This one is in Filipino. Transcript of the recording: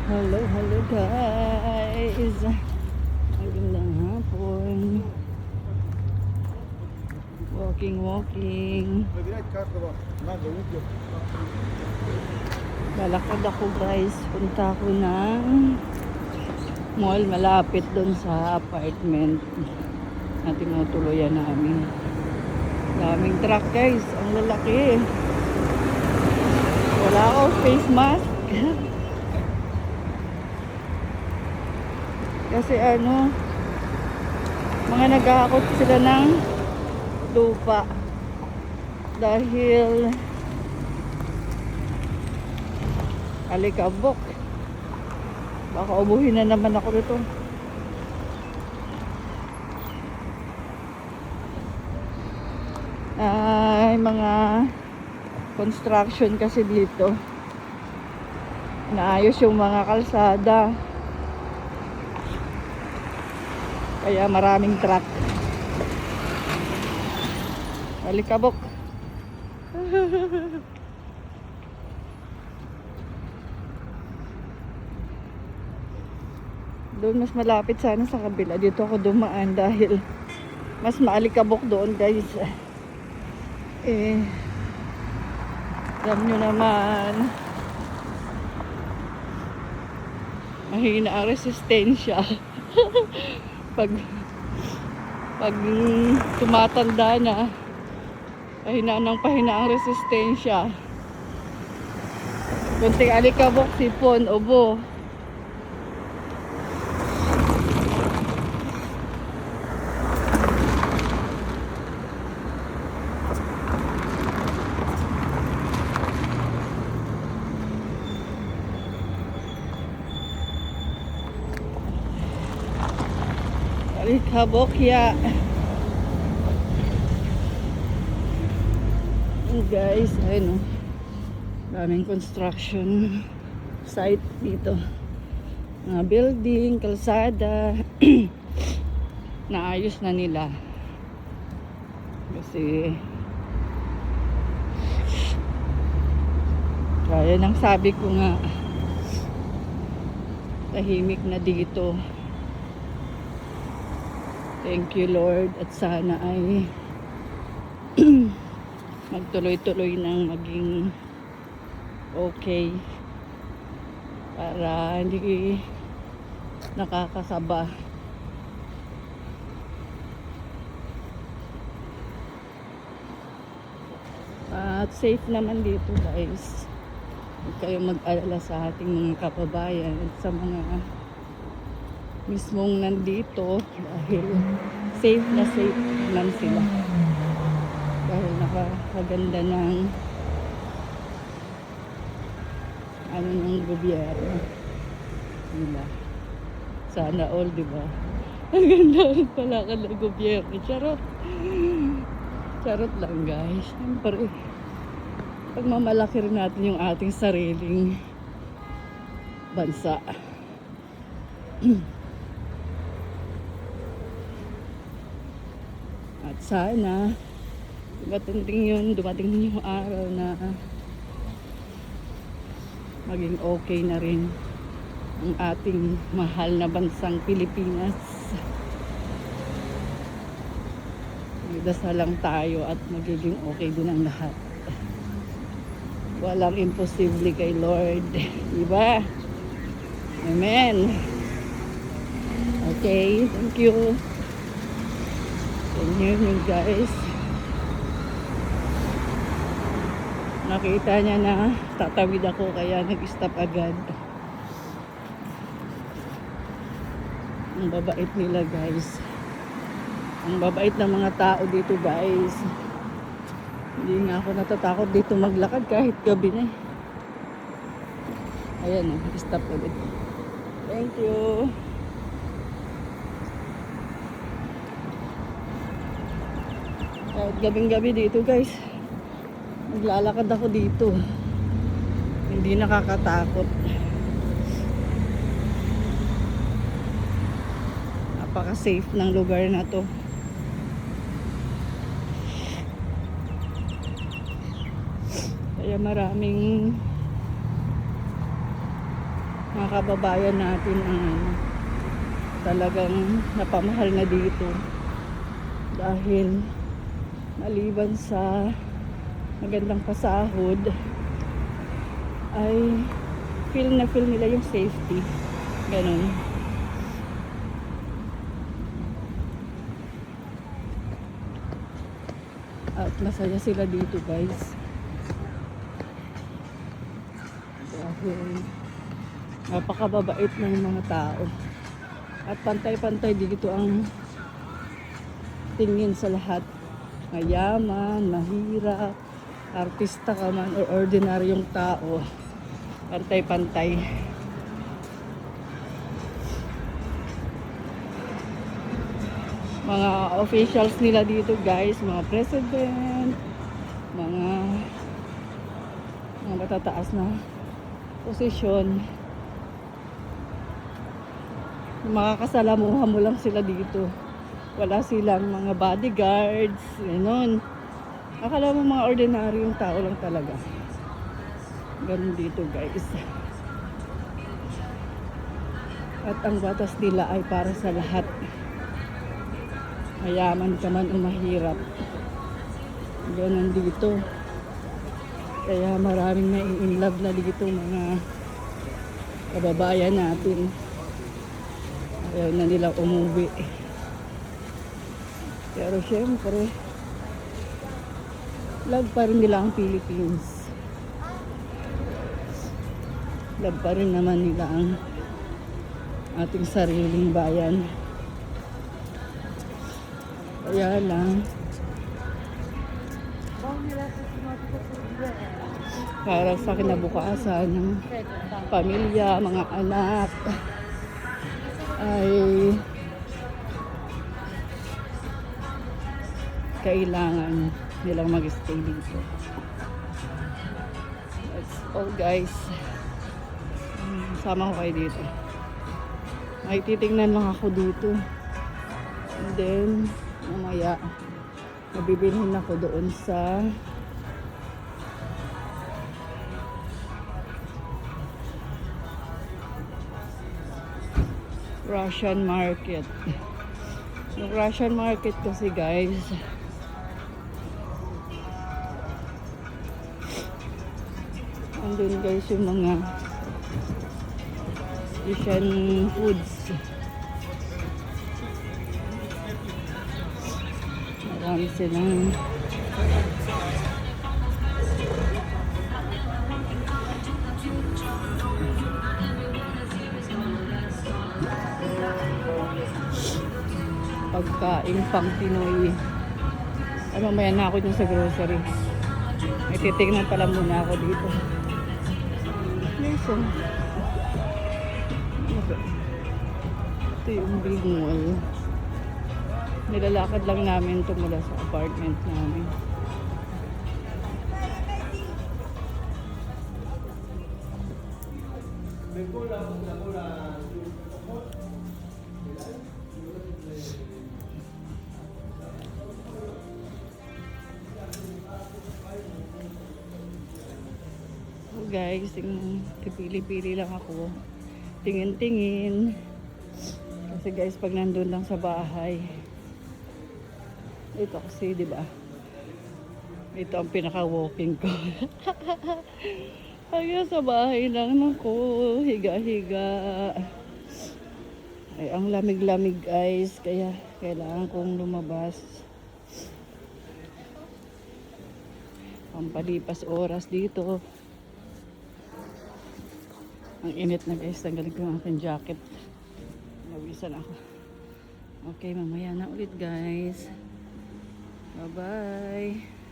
Hello, hello guys. Magandang hapon. Walking. Lalakad ako guys. Punta ako ng mall malapit doon sa apartment na tinutuluyan namin. Daming truck guys. Ang lalaki. Wala akong face mask. Kasi mga naghahakot sila ng lupa dahil alikabok. Baka ubuhin na naman ako nito. Ay, mga construction kasi dito. Naayos yung mga kalsada. Kaya maraming truck. Alikabok. Doon mas malapit sana sa kabila. Dito ako dumaan dahil mas maalikabok doon guys. Alam nyo naman, mahina ang resistensya. pag tumatanda na, pahina ang resistensya. Kunting alikabok, sipon, ubo. Alikabok ya. Guys, ayun, daming construction site dito. Mga building, kalsada. Naayos na nila. Kasi kaya nang sabi ko nga, tahimik na dito. Thank you Lord, at sana ay magtuloy-tuloy nang maging okay para hindi nakakasaba. At safe naman dito guys. Huwag kayong mag-alala sa ating mga kababayan at sa mga mismong nandito dahil safe man sila. Dahil napakaganda ng ng gobyerno nila. Sana all, di ba? Ang ganda rin pala ka ng gobyerno. Charot lang guys. Siyempre, pagmamalaki rin natin yung ating sariling bansa. At sana dumating yung araw na maging okay na rin ang ating mahal na bansang Pilipinas. Magdasal lang tayo at magiging okay din ang lahat. Walang imposible kay Lord, diba? Amen. Okay, thank you. Thank you guys. Nakita niya na tatawid ako kaya nag-stop agad. Ang babait nila guys. Ang babait ng mga tao dito guys. Hindi nga ako natatakot dito maglakad kahit gabi na. Ayan, stop ulit. Thank you. Kahit gabing-gabi dito guys, maglalakad ako dito. Hindi nakakatakot. Napaka-safe ng lugar na to. Kaya maraming mga kababayan natin ang talagang napamahal na dito. Dahil maliban sa magandang pasahod ay feel nila yung safety. Ganun. At masaya sila dito, guys. Dahil napakababait ng mga tao. At pantay-pantay dito ang tingin sa lahat. Mayaman, mahirap, artista ka man o ordinaryong tao. Pantay-pantay. Mga officials nila dito, guys, mga president, mga matataas na posisyon. Makakasalamuha mo lang sila dito. Wala silang mga bodyguards, gano'n. Akala mo mga ordinaryong tao lang talaga. Ganun dito, guys. At ang batas nila ay para sa lahat. Mayaman ka man o mahirap. Ganun dito. Kaya maraming nai-inlove na dito mga kababayan natin. Ayaw na nila umuwi. Pero syempre, love pa rin nila ang Philippines. Love pa rin naman nila ang ating sariling bayan. Kaya lang, para sa kinabukasan ng pamilya, mga anak, ay kailangan nilang mag-stay dito. That's all, guys. Sama ko kayo dito. May titingnan lang ako dito. And then, mamaya, mabibilhin ako doon sa Russian market. Yung Russian market kasi, guys, andun, guys, yung mga Russian foods. Marami silang pagkain pang Pinoy. Ano, mamaya na ako dun sa grocery. May titignan pala muna ako dito. Listen. Ito yung big mall. Nilalakad lang namin ito mula sa apartment namin. So guys, pipili-pili lang ako. Tingin-tingin. Kasi guys, pag nandun lang sa bahay, ito kasi, di ba? Ito ang pinaka-walking ko. Kaya sa bahay lang ako, higa-higa. Ay, ang lamig-lamig, guys, kaya kailangan kong lumabas. Pampalipas oras dito. Ang init na, guys. Tanggalin ko ang aking jacket. Nawisan ako. Okay, mamaya na ulit, guys. Bye-bye.